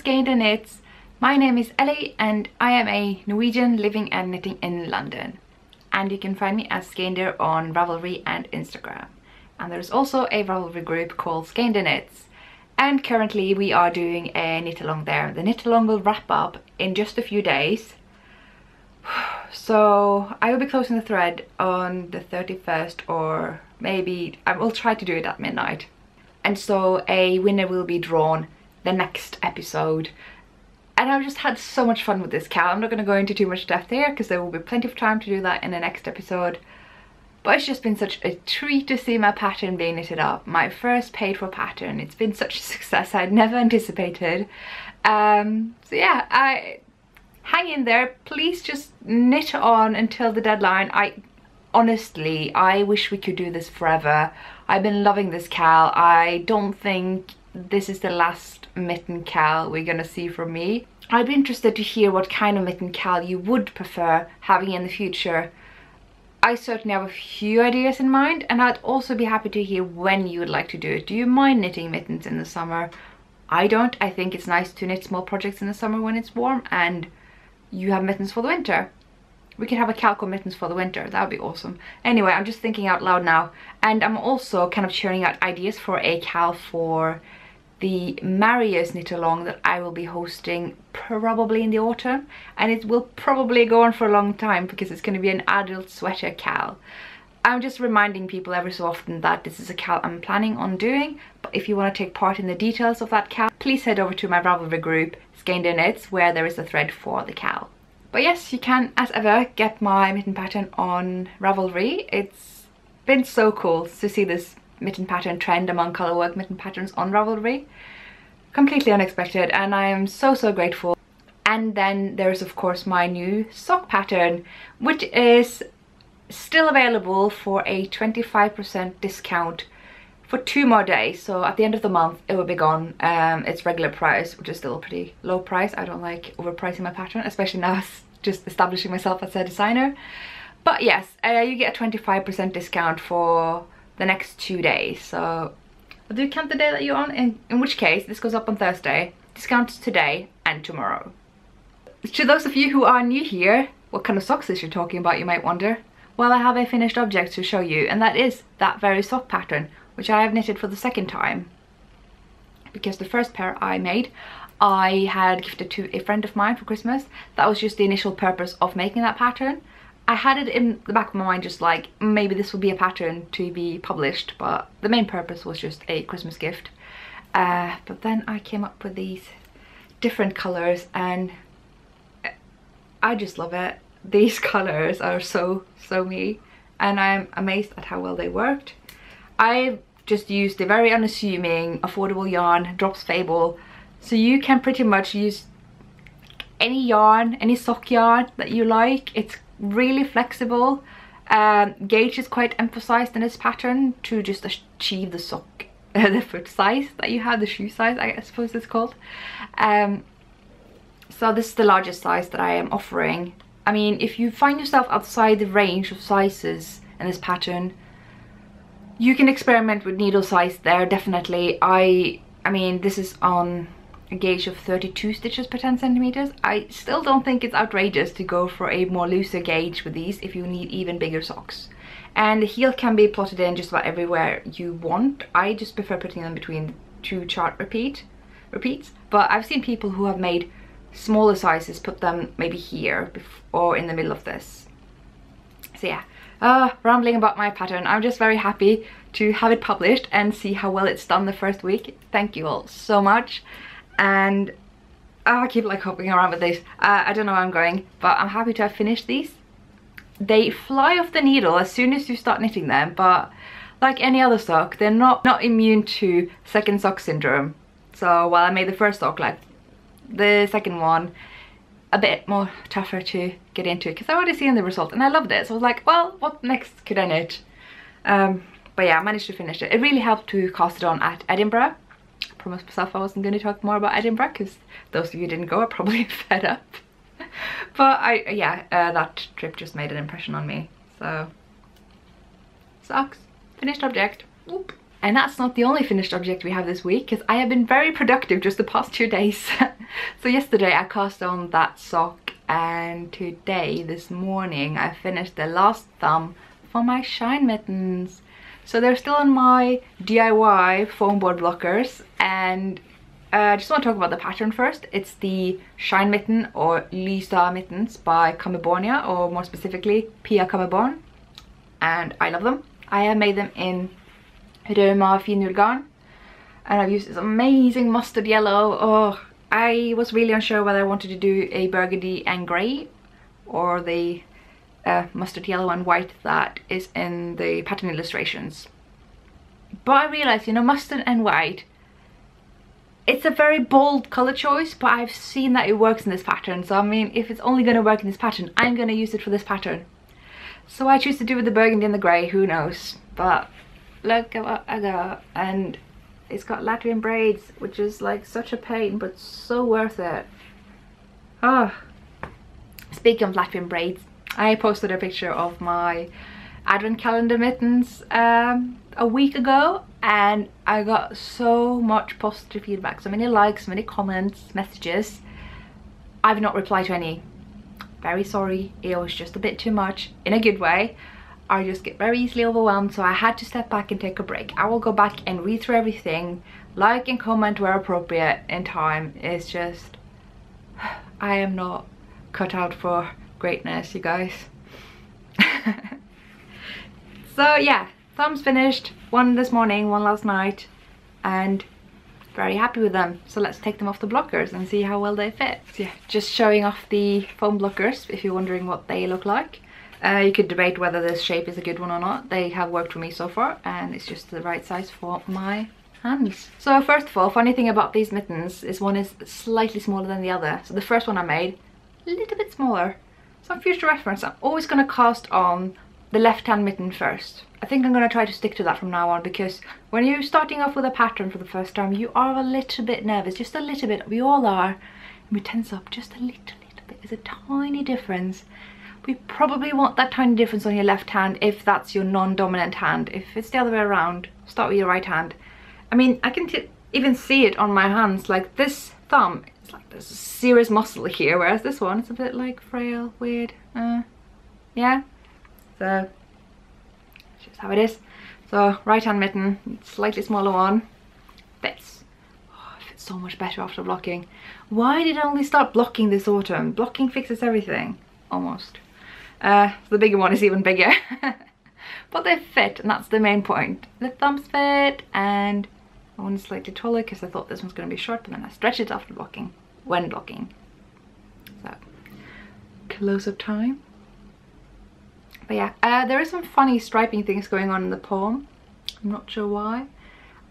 Skeindeer Knits. My name is Ellie and I am a Norwegian living and knitting in London. And you can find me as Skeindeer on Ravelry and Instagram. And there's also a Ravelry group called Skeindeer Knits. And currently we are doing a knit along there. The knit along will wrap up in just a few days. So I will be closing the thread on the 31st, or maybe I will try to do it at midnight. And so a winner will be drawn the next episode. And I've just had so much fun with this KAL. I'm not going to go into too much depth here because there will be plenty of time to do that in the next episode. But it's just been such a treat to see my pattern being knitted up. My first paid for pattern. It's been such a success I'd never anticipated. So yeah, hang in there. Please just knit on until the deadline. Honestly, I wish we could do this forever. I've been loving this KAL. I don't think this is the last mitten KAL we're gonna see from me. I'd be interested to hear what kind of mitten KAL you would prefer having in the future. I certainly have a few ideas in mind, and I'd also be happy to hear when you would like to do it. Do you mind knitting mittens in the summer? I don't. I think it's nice to knit small projects in the summer when it's warm and you have mittens for the winter. We could have a KAL called mittens for the winter. That would be awesome. Anyway, I'm just thinking out loud now, and I'm also kind of churning out ideas for a KAL for the Marius knit along that I will be hosting probably in the autumn, and it will probably go on for a long time because it's going to be an adult sweater KAL. I'm just reminding people every so often that this is a KAL I'm planning on doing, but if you want to take part in the details of that KAL, please head over to my Ravelry group Skeindeer Knits, where there is a thread for the KAL. But yes, you can as ever get my mitten pattern on Ravelry. It's been so cool to see this mitten pattern trend among colorwork mitten patterns on Ravelry. Completely unexpected, and I am so grateful. And then there's of course my new sock pattern, which is still available for a 25% discount for 2 more days. So at the end of the month it will be gone. It's regular price, which is still a pretty low price. I don't like overpricing my pattern, especially now just establishing myself as a designer. But yes, you get a 25% discount for the next 2 days. So do you count the day that you're on? In which case, this goes up on Thursday. Discounts today and tomorrow. To those of you who are new here, what kind of socks is she talking about, you might wonder? Well, I have a finished object to show you, and that is that very sock pattern, which I have knitted for the second time. Because the first pair I made, I had gifted to a friend of mine for Christmas. That was just the initial purpose of making that pattern. I had it in the back of my mind just like, maybe this will be a pattern to be published, but the main purpose was just a Christmas gift. But then I came up with these different colours and I just love it. These colours are so me, and I'm amazed at how well they worked. I've just used a very unassuming, affordable yarn, Drops Fable, so you can pretty much use any yarn, any sock yarn that you like. It's really flexible. Gauge is quite emphasized in this pattern to just achieve the sock, the foot size that you have, the shoe size I suppose it's called. So this is the largest size that I am offering. I mean, if you find yourself outside the range of sizes in this pattern, you can experiment with needle size there, definitely. I mean, this is on a gauge of 32 stitches per 10 centimeters. I still don't think it's outrageous to go for a more looser gauge with these if you need even bigger socks. And the heel can be plotted in just about everywhere you want. I just prefer putting them between 2 chart repeats, but I've seen people who have made smaller sizes put them maybe here or in the middle of this. So yeah, rambling about my pattern. I'm just very happy to have it published and see how well it's done the first week. Thank you all so much. And I keep like hopping around with this. I don't know where I'm going, but I'm happy to have finished these. They fly off the needle as soon as you start knitting them, but like any other sock, they're not immune to second sock syndrome. So while I made the first sock, like the second one a bit more tougher to get into because I already seen the result and I loved it. So I was like, well, what next could I knit? But yeah, I managed to finish it. It really helped to cast it on at Edinburgh. I promised myself I wasn't going to talk more about Edinburgh because those of you who didn't go are probably fed up. But that trip just made an impression on me. So socks, finished object. Whoop. And that's not the only finished object we have this week, because I have been very productive just the past 2 days. So yesterday I cast on that sock, and today, this morning, I finished the last thumb for my shine mittens. So they're still on my DIY foam board blockers, and I just want to talk about the pattern first. It's the Shine Mitten or Lisa mittens by Kamebornia, or more specifically Pia Kameborn, and I love them. I have made them in Roma Finul garn, and I've used this amazing mustard yellow. Oh, I was really unsure whether I wanted to do a burgundy and grey or the mustard yellow and white that is in the pattern illustrations. But I realized, you know, mustard and white, it's a very bold color choice, but I've seen that it works in this pattern. So I mean, if it's only going to work in this pattern, I'm going to use it for this pattern. So I choose to do with the burgundy and the grey, who knows. But look at what I got, and it's got Latvian braids, which is like such a pain, but so worth it. Oh, speaking of Latvian braids, I posted a picture of my advent calendar mittens a week ago, and I got so much positive feedback, so many likes, so many comments, messages. I've not replied to any. Very sorry, it was just a bit too much, in a good way. I just get very easily overwhelmed, so I had to step back and take a break. I will go back and read through everything, like and comment where appropriate in time. It's just, I am not cut out for greatness, you guys. So yeah, thumbs finished, one this morning, one last night, and very happy with them. So let's take them off the blockers and see how well they fit. So yeah, just showing off the foam blockers if you're wondering what they look like. You could debate whether this shape is a good one or not. They have worked for me so far, and it's just the right size for my hands. So first of all, funny thing about these mittens is one is slightly smaller than the other. So the first one I made, a little bit smaller. So for future reference, I'm always going to cast on the left hand mitten first. I think I'm going to try to stick to that from now on, because when you're starting off with a pattern for the first time, you are a little bit nervous, just a little bit. We all are. And we tense up just a little bit. There's a tiny difference. We probably want that tiny difference on your left hand if that's your non-dominant hand. If it's the other way around, start with your right hand. I mean, I can even see it on my hands. Like this thumb, it's like there's a serious muscle here, whereas this one, it's a bit like frail, weird. Yeah. So, just how it is. So, right hand mitten, slightly smaller one. Fits. Oh, it fits so much better after blocking. Why did I only start blocking this autumn? Blocking fixes everything. Almost. The bigger one is even bigger. But they fit, and that's the main point. The thumbs fit, and one is slightly taller because I thought this one's going to be short, but then I stretch it after blocking, when blocking. So, close-up time. But yeah, there is some funny striping things going on in the palm. I'm not sure why.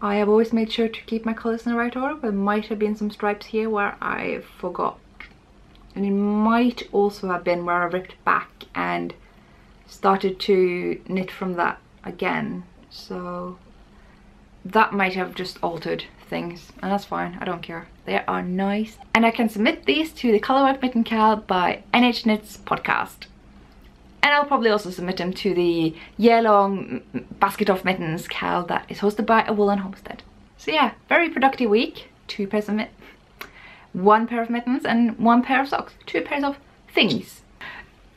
I have always made sure to keep my colours in the right order, but there might have been some stripes here where I forgot. And it might also have been where I ripped back and started to knit from that again. So that might have just altered things, and that's fine, I don't care. They are nice. And I can submit these to the Colorwork Mitten KAL by NH Knits podcast. And I'll probably also submit them to the year-long Basket of Mittens KAL that is hosted by A Woolen Homestead. So yeah, very productive week. 2 pairs of mittens. 1 pair of mittens and 1 pair of socks. 2 pairs of things.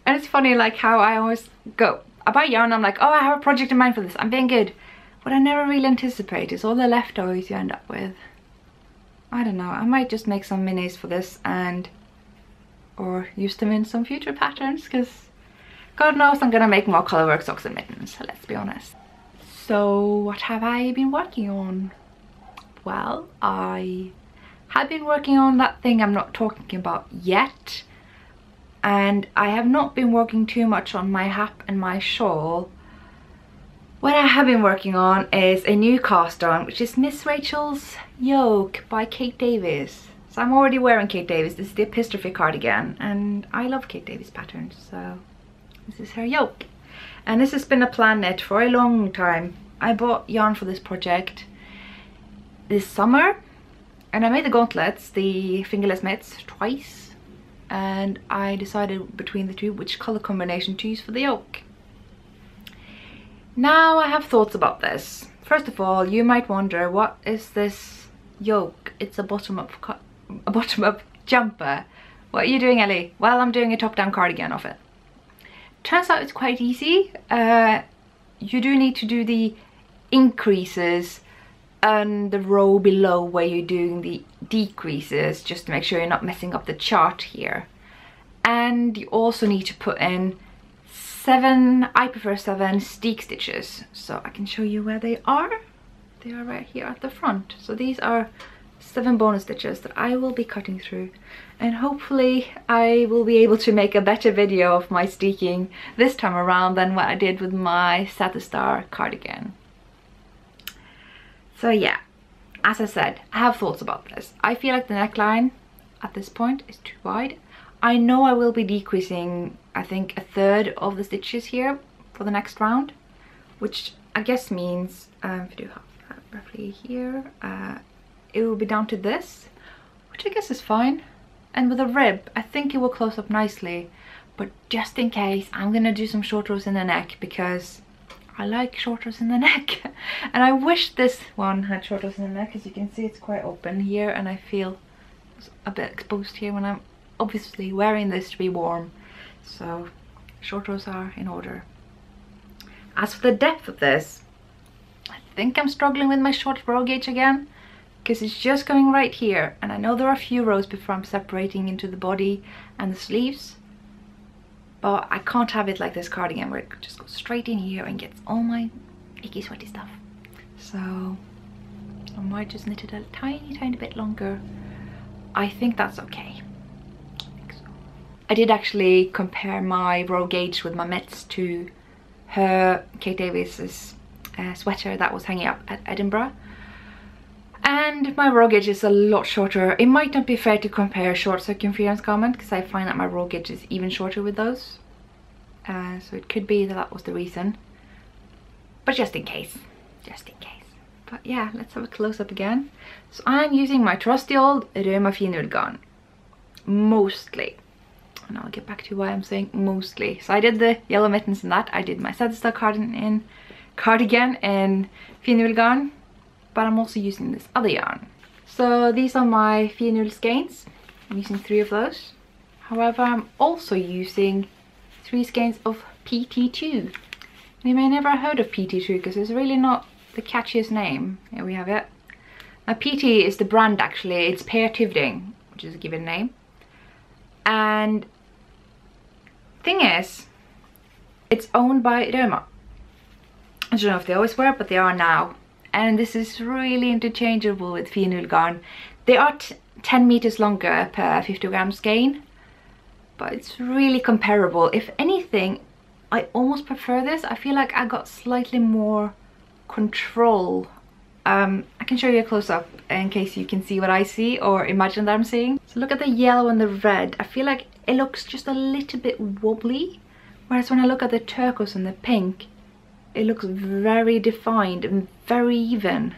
And it's funny like how I always go, I buy yarn, I'm like, oh, I have a project in mind for this, I'm being good. What I never really anticipate is all the leftovers you end up with. I don't know, I might just make some minis for this or use them in some future patterns, because God knows I'm gonna make more colorwork socks and mittens, let's be honest. So what have I been working on? Well, I have been working on that thing I'm not talking about yet, and I have not been working too much on my hat and my shawl. What I have been working on is a new cast on, which is Miss Rachel's Yoke by Kate Davis. So I'm already wearing Kate Davis. This is the epistrophe cardigan, and I love Kate Davis patterns, so this is her yoke. And this has been a plan knit for a long time. I bought yarn for this project this summer, and I made the gauntlets, the fingerless mitts, twice, and I decided between the two which color combination to use for the yoke. Now I have thoughts about this. First of all, you might wonder, what is this yoke? It's a bottom-up jumper. What are you doing, Ellie? Well, I'm doing a top-down cardigan of it. Turns out it's quite easy. You do need to do the increases and the row below where you're doing the decreases, just to make sure you're not messing up the chart here. And you also need to put in 7, I prefer 7 steek stitches. So I can show you where they are. They are right here at the front. So these are 7 bonus stitches that I will be cutting through, and hopefully I will be able to make a better video of my steeking this time around than what I did with my Satin Star cardigan. So yeah, as I said, I have thoughts about this. I feel like the neckline at this point is too wide. I know I will be decreasing, I think, 1/3 of the stitches here for the next round, which I guess means, if you do have that roughly here, it will be down to this, which I guess is fine. And with a rib, I think it will close up nicely, but just in case, I'm gonna do some short rows in the neck because I like short rows in the neck. And I wish this one had short rows in the neck. As you can see, it's quite open here, and I feel a bit exposed here when I'm obviously wearing this to be warm. So short rows are in order. As for the depth of this, I think I'm struggling with my short row gauge again, because it's just going right here, and I know there are a few rows before I'm separating into the body and the sleeves, but I can't have it like this cardigan where it just goes straight in here and gets all my icky sweaty stuff. So I might just knit it a tiny bit longer. I think that's okay. I did actually compare my row gauge with my mitts to her Kate Davis's sweater that was hanging up at Edinburgh, and my row gauge is a lot shorter. It might not be fair to compare short circumference garment because I find that my row gauge is even shorter with those, so it could be that that was the reason, but just in case. But yeah, let's have a close-up again. So I'm using my trusty old Røma Finul garn mostly, and I'll get back to why I'm saying mostly. So I did the yellow mittens in that. I did my Satin Star cardigan in Finul garn, but I'm also using this other yarn. So these are my Finul skeins. I'm using 3 of those. However, I'm also using 3 skeins of PT2. You may never have heard of PT2 because it's really not the catchiest name. Here we have it. Now PT is the brand actually. It's Per Tivding, which is a given name. And thing is, it's owned by Røma. I don't know if they always were, but they are now. And this is really interchangeable with Finul garn. They are 10 meters longer per 50 gram skein, but it's really comparable. If anything, I almost prefer this. I feel like I got slightly more control. I can show you a close-up in case you can see what I see or imagine that I'm seeing. So look at the yellow and the red. I feel like it looks just a little bit wobbly, whereas when I look at the turquoise and the pink, it looks very defined and very even.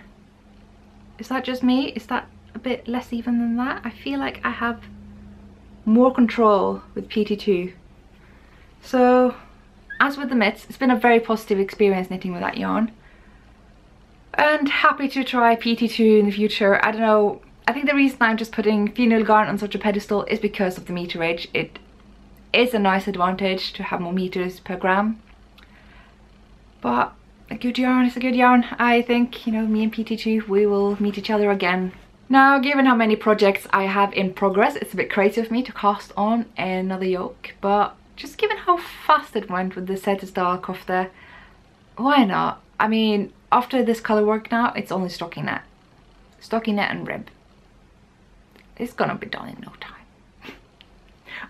Is that just me? Is that a bit less even than that? I feel like I have more control with PT2. So as with the mitts, it's been a very positive experience knitting with that yarn, and happy to try PT2 in the future. I don't know, I think the reason I'm just putting Finul garn on such a pedestal is because of the meterage. It is a nice advantage to have more meters per gram, but a good yarn is a good yarn. I think, you know, me and PT2, we will meet each other again. Now, given how many projects I have in progress, it's a bit crazy of me to cast on another yoke, but just given how fast it went with the Satin Star kofta, why not? I mean, after this color work now, it's only stocking net and rib. It's gonna be done in no time.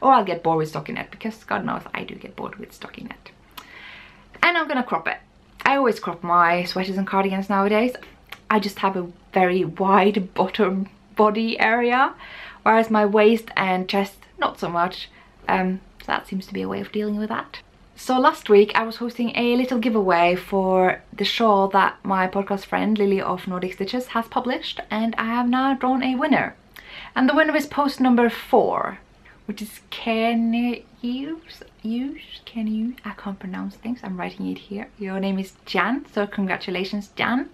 Or I'll get bored with stocking net, because God knows I do get bored with stocking net. And I'm gonna crop it. I always crop my sweaters and cardigans nowadays. I just have a very wide bottom body area, whereas my waist and chest, not so much. So that seems to be a way of dealing with that. So last week I was hosting a little giveaway for the shawl that my podcast friend Lily of Nordic Stitches has published, and I have now drawn a winner. And the winner is post number 4, which is can you, I can't pronounce things, I'm writing it here. Your name is Jan, so congratulations Jan.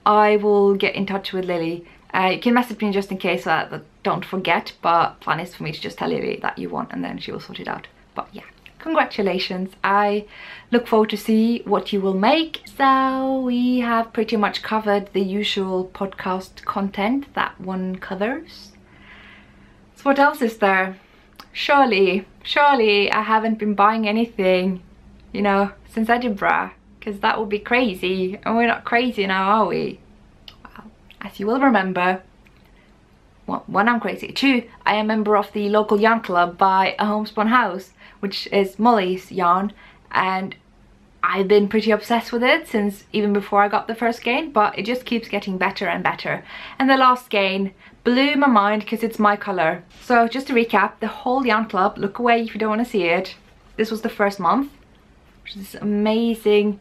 I will get in touch with Lily You can message me just in case so that don't forget, but plan is for me to just tell Lily that you want and then she will sort it out. But yeah, congratulations. I look forward to see what you will make. So we have pretty much covered the usual podcast content that one covers. So what else is there? Surely I haven't been buying anything, you know, since Edinburgh, because that would be crazy, and we're not crazy now, are we? Well, as you will remember, well, one, I'm crazy. Two, I am a member of the local yarn club by A Homespun House, which is Molly's yarn, and I've been pretty obsessed with it since even before I got the first skein, but it just keeps getting better and better. And the last skein blew my mind because it's my colour. So just to recap, the whole yarn club, look away if you don't want to see it. This was the first month, which is amazing.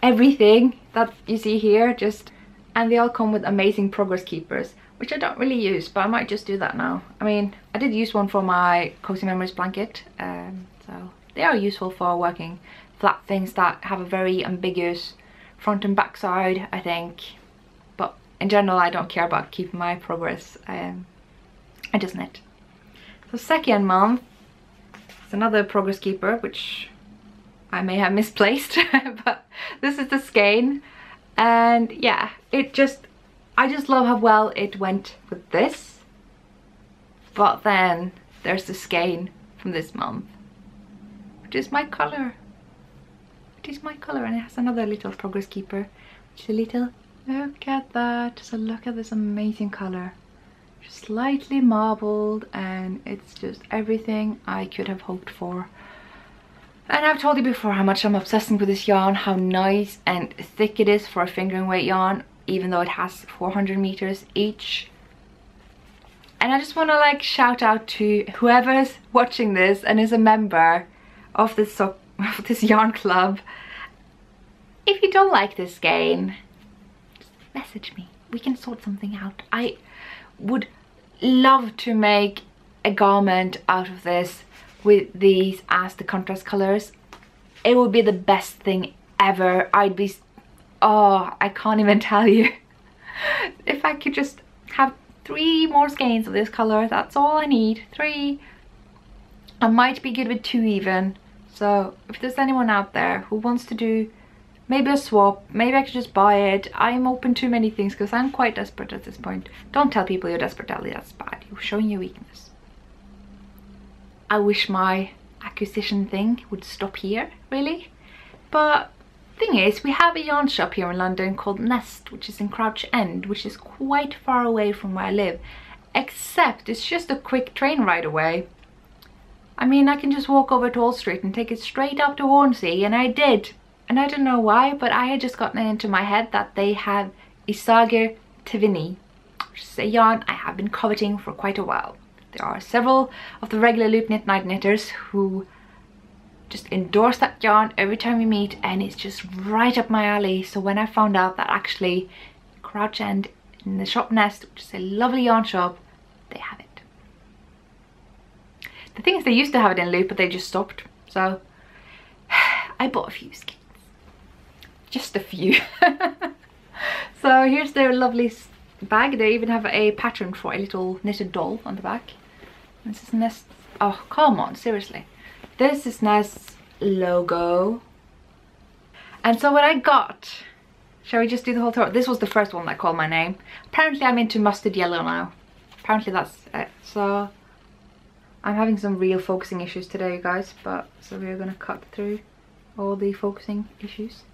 Everything that you see here, and they all come with amazing progress keepers, which I don't really use, but I might just do that now. I mean, I did use one for my Cozy Memories blanket, so they are useful for working flat things that have a very ambiguous front and back side, I think. But in general, I don't care about keeping my progress. I just knit. So second month, it's another progress keeper, which I may have misplaced, but this is the skein, and yeah, I just love how well it went with this. But then there's the skein from this month, which is my colour. It is my colour, and it has another little progress keeper, which is a little, look at that. So look at this amazing colour, just slightly marbled, and it's just everything I could have hoped for. And I've told you before how much I'm obsessing with this yarn, how nice and thick it is for a fingering weight yarn, even though it has 400 meters each. And I just want to like shout out to whoever's watching this and is a member of this yarn club. If you don't like this skein, just message me. We can sort something out. I would love to make a garment out of this with these as the contrast colors. It would be the best thing ever. I'd be, oh, I can't even tell you. If I could just have 3 more skeins of this color, that's all I need. 3. I might be good with 2 even. So if there's anyone out there who wants to do maybe a swap, maybe I could just buy it. I'm open to many things because I'm quite desperate at this point. Don't tell people you're desperate, Ellie, that's bad. You're showing your weakness. I wish my acquisition thing would stop here, really. But thing is, we have a yarn shop here in London called Nest, which is in Crouch End, which is quite far away from where I live. Except it's just a quick train ride away. I mean, I can just walk over to Old Street and take it straight up to Hornsey, and I did. And I don't know why, but I had just gotten it into my head that they have Isager Tvinni, which is a yarn I have been coveting for quite a while. There are several of the regular Loop Knit Night knitters who just endorse that yarn every time we meet, and it's just right up my alley. So when I found out that actually Crouch End in the shop Nest, which is a lovely yarn shop, they have it. The thing is, they used to have it in Loop, but they just stopped. So I bought a few skeins. Just a few. So here's their lovely bag. They even have a pattern for a little knitted doll on the back. This is Nest. Oh, come on, seriously. This is Nest's logo. And so what I got, shall we just do the whole tour? This was the first one that called my name. Apparently I'm into mustard yellow now. Apparently that's it. So I'm having some real focusing issues today, you guys, but so we're gonna cut through all the focusing issues.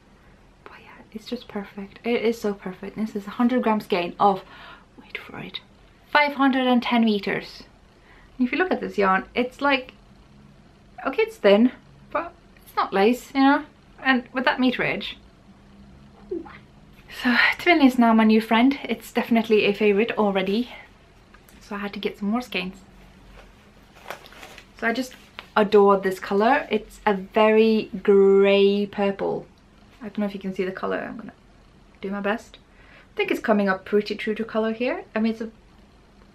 But yeah, it's just perfect. It is so perfect. This is a 100-gram skein of, wait for it, 510 meters. And if you look at this yarn, it's like, okay, it's thin, but it's not lace, you know, and with that meterage. So Tvinni is now my new friend. It's definitely a favorite already, so I had to get some more skeins. So I just adore this color. It's a very grey purple. I don't know if you can see the color. I'm gonna do my best. I think it's coming up pretty true to color here. I mean, it's a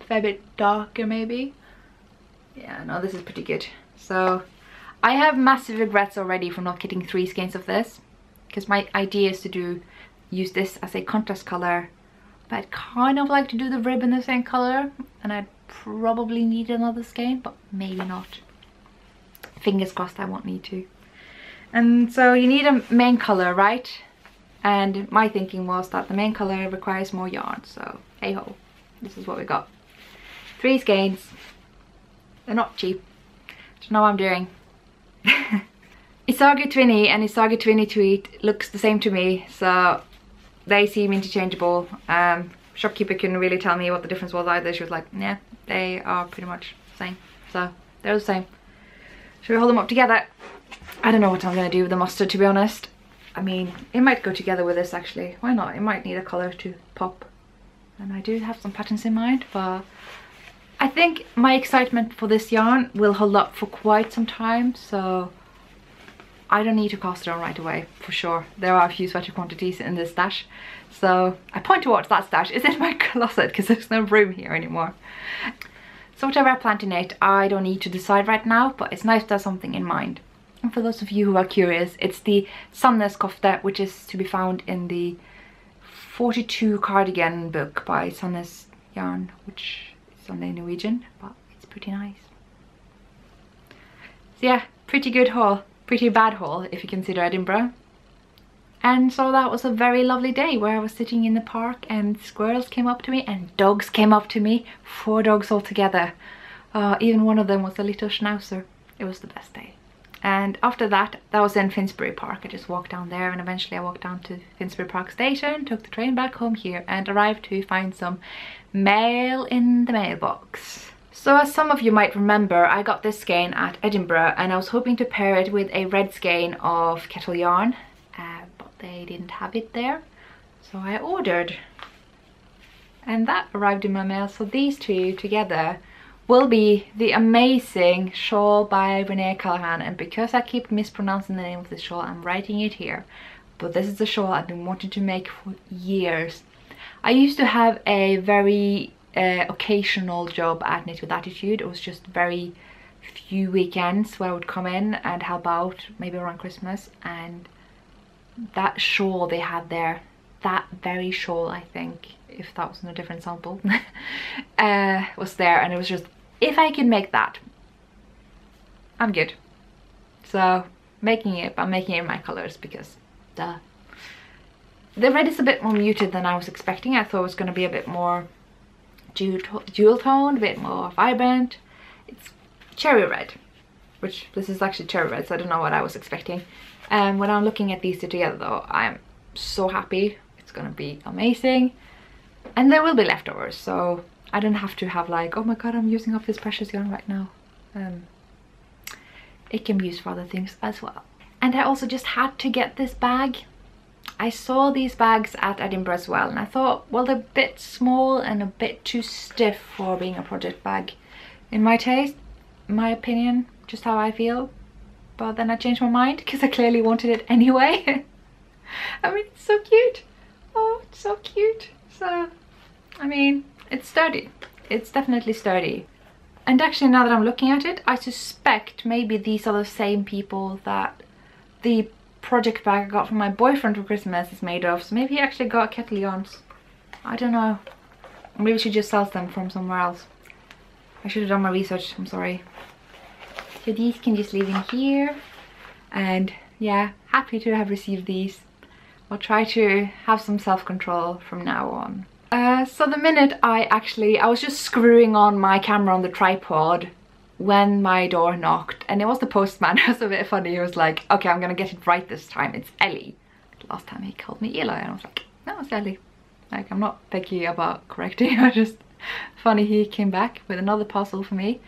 fair bit darker maybe. Yeah, no, this is pretty good. So I have massive regrets already for not getting 3 skeins of this, because my idea is to use this as a contrast color, but I'd kind of like to do the ribbon the same color, and I'd probably need another skein, but maybe not. Fingers crossed I won't need to. And so you need a main color, right? And my thinking was that the main color requires more yarn, so hey ho, this is what we got. 3 skeins. They're not cheap. Don't know what I'm doing. Isager Tvinni and Isager Tvinni tweed looks the same to me, so they seem interchangeable. Shopkeeper couldn't really tell me what the difference was either. She was like, yeah, they are pretty much the same. So they're the same. Should we hold them up together? I don't know what I'm gonna do with the mustard, to be honest. I mean, it might go together with this actually. Why not? It might need a colour to pop. And I do have some patterns in mind, but I think my excitement for this yarn will hold up for quite some time, so I don't need to cast it on right away, for sure. There are a few sweater quantities in this stash, so I point towards that stash. It's in my closet because there's no room here anymore. So whatever I plan to knit, I don't need to decide right now, but it's nice to have something in mind. And for those of you who are curious, it's the Sandnes kofte, which is to be found in the 42 cardigan book by Sandnes Yarn, which is only Norwegian, but it's pretty nice. So yeah, pretty good haul. Pretty bad haul if you consider Edinburgh. And so that was a very lovely day where I was sitting in the park and squirrels came up to me and dogs came up to me. 4 dogs altogether. Even one of them was a little schnauzer. It was the best day. And after that, that was in Finsbury Park. I just walked down there and eventually I walked down to Finsbury Park station, took the train back home here and arrived to find some mail in the mailbox. So as some of you might remember, I got this skein at Edinburgh and I was hoping to pair it with a red skein of Kettle yarn, but they didn't have it there. So I ordered and that arrived in my mail. So these two together will be the amazing shawl by Renee Callahan, and because I keep mispronouncing the name of this shawl, I'm writing it here. But this is a shawl I've been wanting to make for years. I used to have a very occasional job at Knit with Attitude. It was just very few weekends where I would come in and help out, maybe around Christmas, and that shawl they had there, that very shawl, I think, if that wasn't a different sample, was there, and it was just, if I can make that, I'm good. So making it, but I'm making it in my colors because duh. The red is a bit more muted than I was expecting. I thought it was going to be a bit more jewel toned, a bit more vibrant. It's cherry red, which this is actually cherry red, so I don't know what I was expecting. And when I'm looking at these two together though, I'm so happy. It's gonna be amazing. And there will be leftovers, so I don't have to have like, oh my god, I'm using up this precious yarn right now. It can be used for other things as well. And I also just had to get this bag. I saw these bags at Edinburgh as well, and I thought, well, they're a bit small and a bit too stiff for being a project bag. In my taste, my opinion, just how I feel. But then I changed my mind because I clearly wanted it anyway. I mean, it's so cute. Oh, it's so cute. So, I mean, it's sturdy. It's definitely sturdy. And actually, now that I'm looking at it, I suspect maybe these are the same people that the project bag I got from my boyfriend for Christmas is made of. So maybe he actually got Kettle yarns. I don't know. Maybe she just sells them from somewhere else. I should have done my research, I'm sorry. So these can just live in here. And yeah, happy to have received these. I'll try to have some self-control from now on. So the minute I was just screwing on my camera on the tripod when my door knocked, and it was the postman. It was a bit funny. He was like, okay, I'm gonna get it right this time, it's Ellie. Last time he called me Eli, and I was like, no, it's Ellie. Like, I'm not picky about correcting. I just funny he came back with another parcel for me,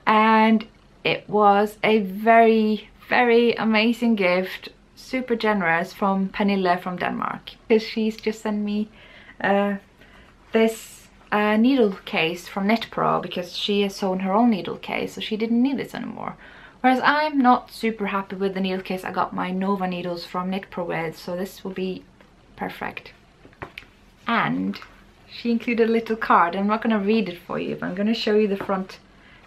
and it was a very, very amazing gift, super generous, from Pernille from Denmark, because she's just sent me this needle case from Knit Pro, because she has sewn her own needle case, so she didn't need this anymore. Whereas I'm not super happy with the needle case I got my Nova needles from Knit Pro with, so this will be perfect. And she included a little card. I'm not going to read it for you, but I'm going to show you the front,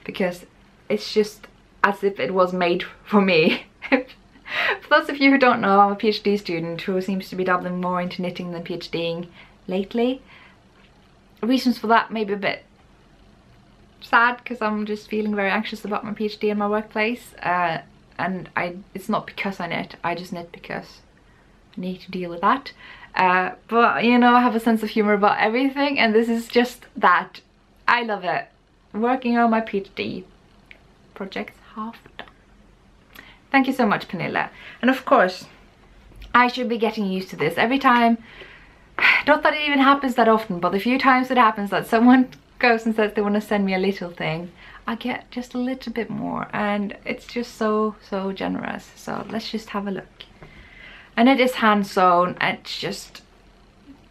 because it's just as if it was made for me. For those of you who don't know, I'm a PhD student who seems to be dabbling more into knitting than PhDing lately. reasons for that maybe a bit sad, because I'm just feeling very anxious about my PhD in my workplace, and it's not because I knit, I just knit because I need to deal with that. But you know, I have a sense of humor about everything, and this is just that. I love it. Working on my PhD project's half done. Thank you so much, Pernille. And of course, I should be getting used to this every time. Not that it even happens that often, but the few times it happens that someone goes and says they want to send me a little thing, I get just a little bit more, and it's just so generous. So let's just have a look. And it is hand sewn. It's just,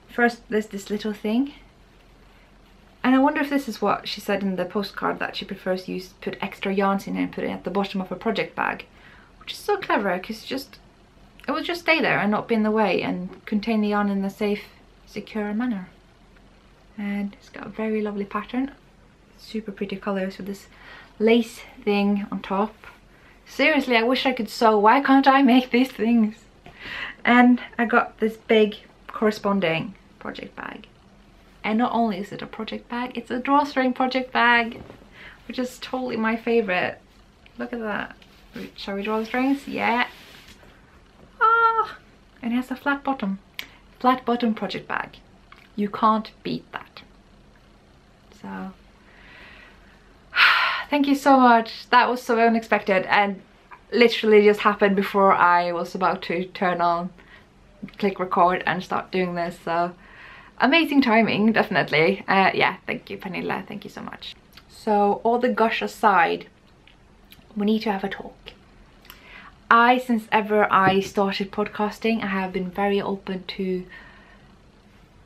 first there's this little thing, and I wonder if this is what she said in the postcard, that she prefers to put extra yarns in and put it at the bottom of a project bag, which is so clever, because it will just stay there and not be in the way and contain the yarn in a safe, secure manner. And it's got a very lovely pattern, super pretty colors with this lace thing on top. Seriously, I wish I could sew. Why can't I make these things? And I got this big corresponding project bag, and not only is it a project bag, it's a drawstring project bag, which is totally my favorite. Look at that. Shall we draw the strings? Yeah. Ah, and it has a flat bottom project bag. You can't beat that. So thank you so much. That was so unexpected, and literally just happened before I was about to turn on, click record and start doing this. So amazing timing, definitely. Yeah, thank you, Pernille, thank you so much. So all the gush aside, we need to have a talk. Since ever I started podcasting, I have been very open to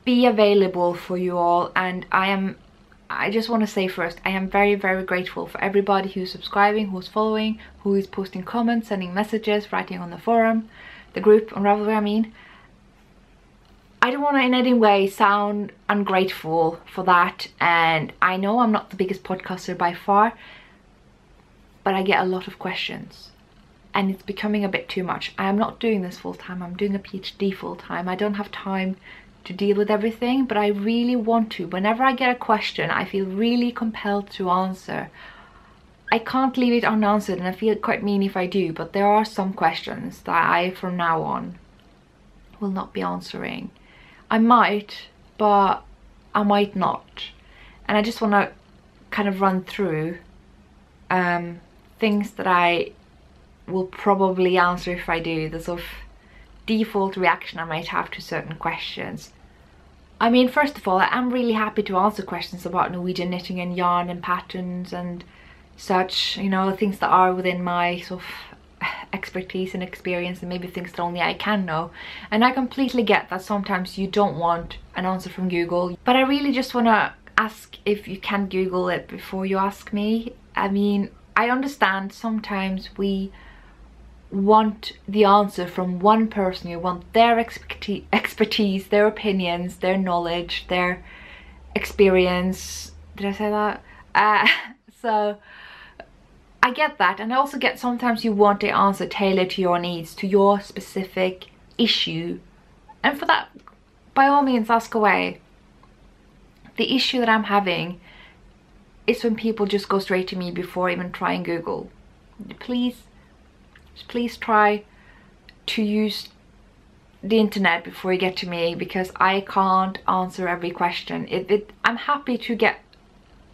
be available for you all, and I just want to say first, I am very grateful for everybody who's subscribing, who's following, who is posting comments, sending messages, writing on the forum, the group on Ravelry, I mean. I don't want to in any way sound ungrateful for that, and I know I'm not the biggest podcaster by far, but I get a lot of questions, and it's becoming a bit too much. I am not doing this full time, I'm doing a PhD full time. I don't have time to deal with everything, but I really want to. Whenever I get a question, I feel really compelled to answer. I can't leave it unanswered, and I feel quite mean if I do, but there are some questions that I from now on will not be answering. I might, but I might not. And I just want to kind of run through things that I will probably answer if I do, the sort of default reaction I might have to certain questions. I mean, first of all, I'm really happy to answer questions about Norwegian knitting and yarn and patterns and such, you know, things that are within my sort of expertise and experience, and maybe things that only I can know. And I completely get that sometimes you don't want an answer from Google, but I really just want to ask if you can Google it before you ask me. I mean, I understand sometimes we want the answer from one person. You want their expertise, their opinions, their knowledge, their experience. Did I say that? So I get that, and I also get sometimes you want the answer tailored to your needs, to your specific issue, and for that, by all means, ask away. The issue that I'm having is when people just go straight to me before even trying Google. Please try to use the internet before you get to me, because I can't answer every question. I'm happy to get,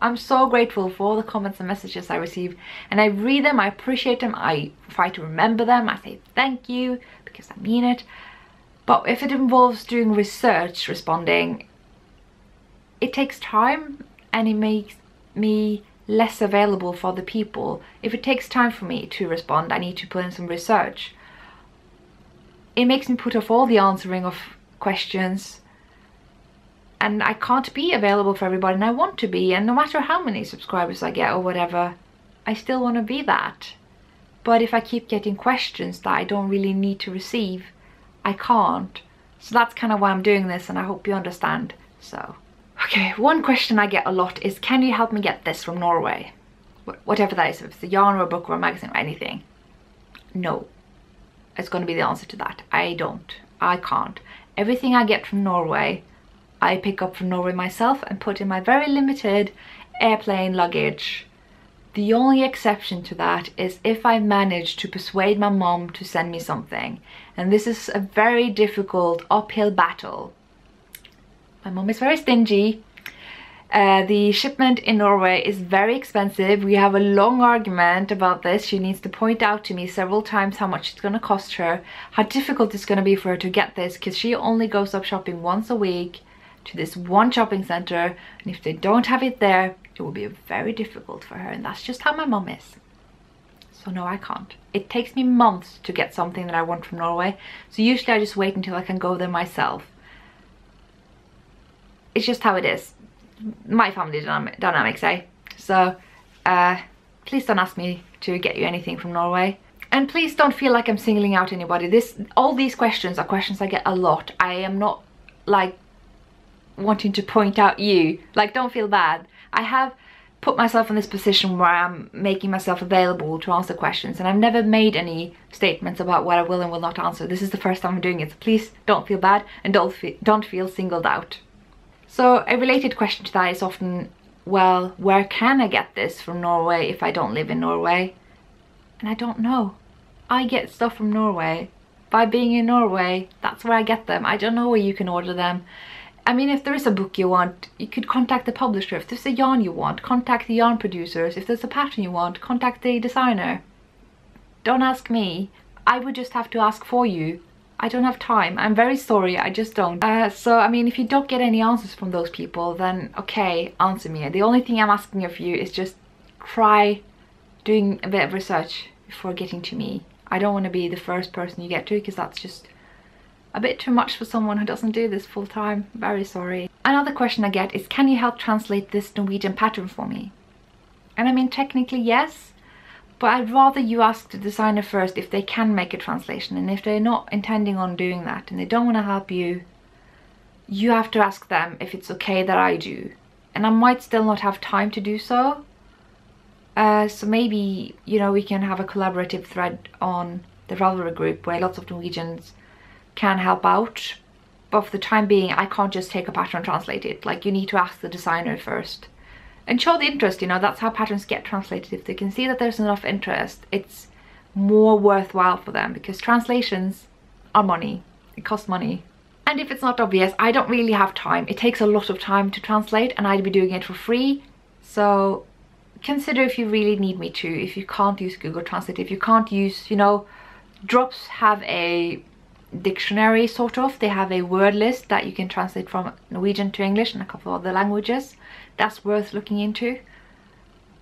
I'm so grateful for all the comments and messages I receive, and I read them, I appreciate them, I try to remember them, I say thank you because I mean it. But if it involves doing research, responding, it takes time, and it makes me less available for other people. If it takes time for me to respond, I need to put in some research. It makes me put off all the answering of questions, and I can't be available for everybody, and I want to be, and no matter how many subscribers I get or whatever, I still want to be that. But if I keep getting questions that I don't really need to receive, I can't. So that's kind of why I'm doing this, and I hope you understand. So okay, one question I get a lot is, can you help me get this from Norway? Whatever that is, if it's a yarn or a book or a magazine or anything. No, it's going to be the answer to that. I can't. Everything I get from Norway, I pick up from Norway myself and put in my very limited airplane luggage. The only exception to that is if I manage to persuade my mom to send me something. And this is a very difficult uphill battle. My mom is very stingy. The shipment in Norway is very expensive. We have a long argument about this. She needs to point out to me several times how much it's going to cost her, how difficult it's going to be for her to get this, because she only goes up shopping once a week to this one shopping center, and if they don't have it there, it will be very difficult for her, and that's just how my mom is. So no, I can't. It takes me months to get something that I want from Norway, so usually I just wait until I can go there myself. It's just how it is. My family dynamics, eh? So please don't ask me to get you anything from Norway, and please don't feel like I'm singling out anybody. All these questions are questions I get a lot. I am not like wanting to point out you, like, don't feel bad. I have put myself in this position where I'm making myself available to answer questions, and I've never made any statements about what I will and will not answer. This is the first time I'm doing it, so please don't feel bad and don't feel singled out. So a related question to that is often, well, where can I get this from Norway if I don't live in Norway? And I don't know. I get stuff from Norway. By being in Norway, that's where I get them. I don't know where you can order them. I mean, if there is a book you want, you could contact the publisher. If there's a yarn you want, contact the yarn producers. If there's a pattern you want, contact the designer. Don't ask me. I would just have to ask for you. I don't have time. I'm very sorry, I just don't. So, I mean, if you don't get any answers from those people, then okay, answer me. The only thing I'm asking of you is just try doing a bit of research before getting to me. I don't want to be the first person you get to, because that's just a bit too much for someone who doesn't do this full time. Very sorry. Another question I get is, can you help translate this Norwegian pattern for me? And I mean, technically yes, but I'd rather you ask the designer first if they can make a translation, and if they're not intending on doing that and they don't want to help you, you have to ask them if it's okay that I do. And I might still not have time to do so. So maybe, you know, we can have a collaborative thread on the Ravelry group where lots of Norwegians can help out, but for the time being I can't just take a pattern and translate it. Like, you need to ask the designer first and show the interest, you know. That's how patterns get translated. If they can see that there's enough interest, it's more worthwhile for them, because translations are money. It costs money. And if it's not obvious, I don't really have time. It takes a lot of time to translate, and I'd be doing it for free. So consider if you really need me to. If you can't use Google Translate, if you can't use, you know, Drops have a dictionary, sort of. They have a word list that you can translate from Norwegian to English and a couple of other languages. That's worth looking into.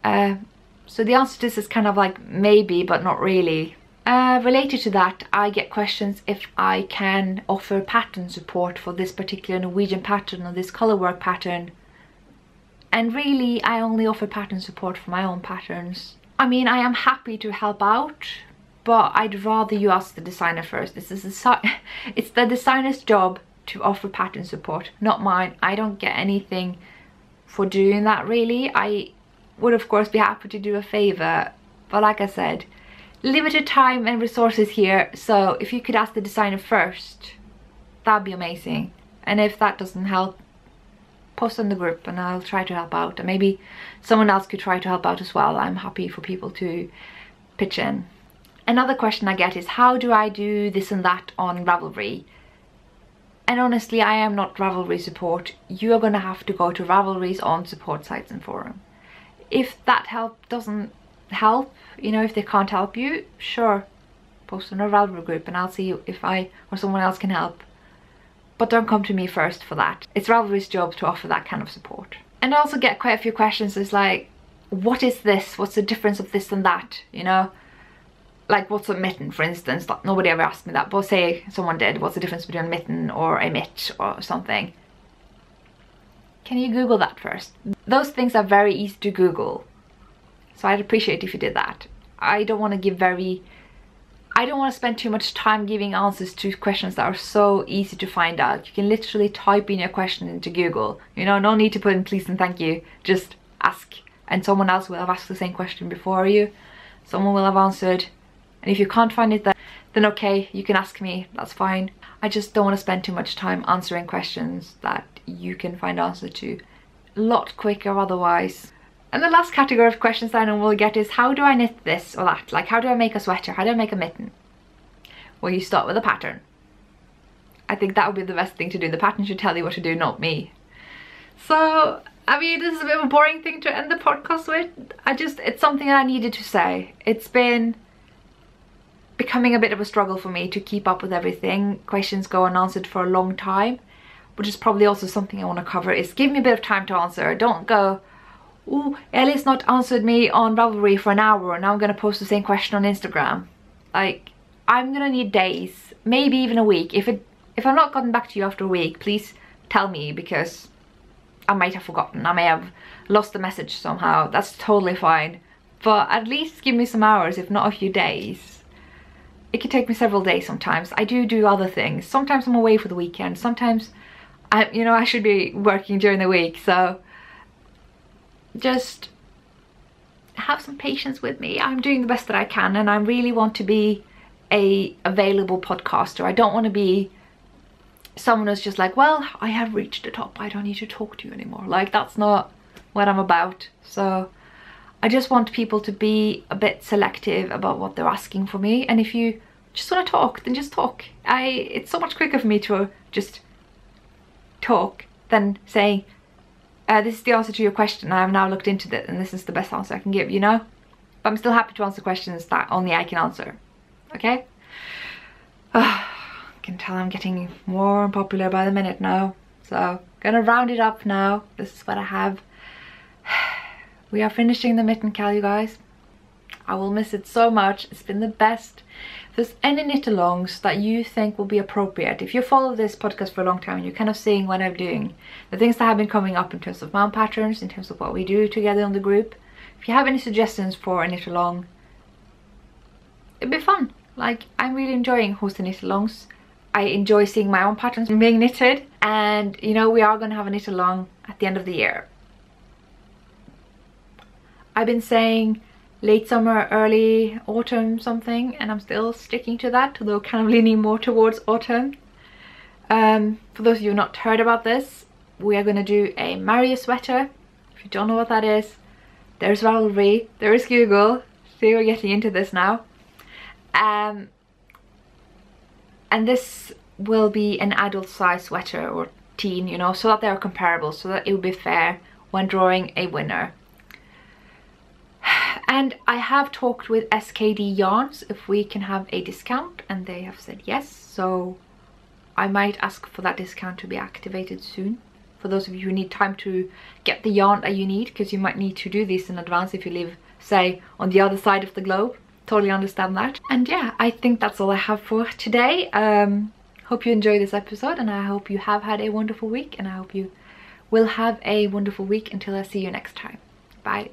So the answer to this is kind of like maybe, but not really. Related to that, I get questions if I can offer pattern support for this particular Norwegian pattern or this color work pattern. And really, I only offer pattern support for my own patterns. I mean, I am happy to help out, but I'd rather you ask the designer first. It's the designer's job to offer pattern support, not mine. I don't get anything for doing that, really. I would of course be happy to do a favor, but like I said, limited time and resources here. So if you could ask the designer first, that'd be amazing. And if that doesn't help, post on the group and I'll try to help out. And maybe someone else could try to help out as well. I'm happy for people to pitch in. Another question I get is, how do I do this and that on Ravelry? And honestly, I am not Ravelry support. You are going to have to go to Ravelry's own support sites and forum. If that doesn't help, you know, if they can't help you, sure, post on a Ravelry group and I'll see if I or someone else can help. But don't come to me first for that. It's Ravelry's job to offer that kind of support. And I also get quite a few questions. It's like, what is this? What's the difference of this and that? You know? Like, what's a mitten, for instance? Like, nobody ever asked me that, but say someone did. What's the difference between a mitten or a mitt or something? Can you Google that first? Those things are very easy to Google. So I'd appreciate if you did that. I don't want to spend too much time giving answers to questions that are so easy to find out. You can literally type in your question into Google. You know, no need to put in please and thank you. Just ask. And someone else will have asked the same question before you. Someone will have answered. And if you can't find it, then okay, you can ask me. That's fine. I just don't want to spend too much time answering questions that you can find answer to a lot quicker otherwise. And the last category of questions I normally get is, how do I knit this or that? Like, how do I make a sweater? How do I make a mitten? Well, you start with a pattern. I think that would be the best thing to do. The pattern should tell you what to do, not me. So, I mean, this is a bit of a boring thing to end the podcast with. It's something I needed to say. It's been becoming a bit of a struggle for me to keep up with everything. Questions go unanswered for a long time, which is probably also something I want to cover, is give me a bit of time to answer. Don't go, ooh, Ellie's not answered me on Ravelry for an hour and now I'm going to post the same question on Instagram. Like, I'm going to need days, maybe even a week. If I've not gotten back to you after a week, please tell me, because I might have forgotten. I may have lost the message somehow. That's totally fine. But at least give me some hours, if not a few days. It could take me several days sometimes. I do other things. Sometimes I'm away for the weekend. Sometimes, I should be working during the week. So just have some patience with me. I'm doing the best that I can, and I really want to be a available podcaster. I don't want to be someone who's just like, well, I have reached the top, I don't need to talk to you anymore. Like, that's not what I'm about. So I just want people to be a bit selective about what they're asking for me, and if you just want to talk, then just talk. It's so much quicker for me to just talk than saying, this is the answer to your question, I have now looked into it and this is the best answer I can give, you know? But I'm still happy to answer questions that only I can answer. Okay? I can tell I'm getting more unpopular by the minute now. So, gonna round it up now. This is what I have. We are finishing the Mitten KAL, you guys. I will miss it so much. It's been the best. If there's any knit-alongs that you think will be appropriate, if you follow this podcast for a long time and you're kind of seeing what I'm doing, the things that have been coming up in terms of mount patterns, in terms of what we do together in the group, if you have any suggestions for a knit-along, it'd be fun. Like, I'm really enjoying hosting knit-alongs. I enjoy seeing my own patterns being knitted, and you know, we are going to have a knit-along at the end of the year. I've been saying late summer, early autumn something, and I'm still sticking to that, although kind of leaning more towards autumn. For those of you who have not heard about this, we are going to do a Marry a sweater. If you don't know what that is, there's Ravelry, there is Google. See, we're getting into this now. And this will be an adult size sweater, or teen, you know, so that they are comparable, so that it will be fair when drawing a winner. And I have talked with SKD Yarns if we can have a discount, and they have said yes, so I might ask for that discount to be activated soon. For those of you who need time to get the yarn that you need, because you might need to do this in advance if you live, say, on the other side of the globe. Totally understand that. And yeah, I think that's all I have for today. Hope you enjoyed this episode, and I hope you have had a wonderful week, and I hope you will have a wonderful week until I see you next time. Bye.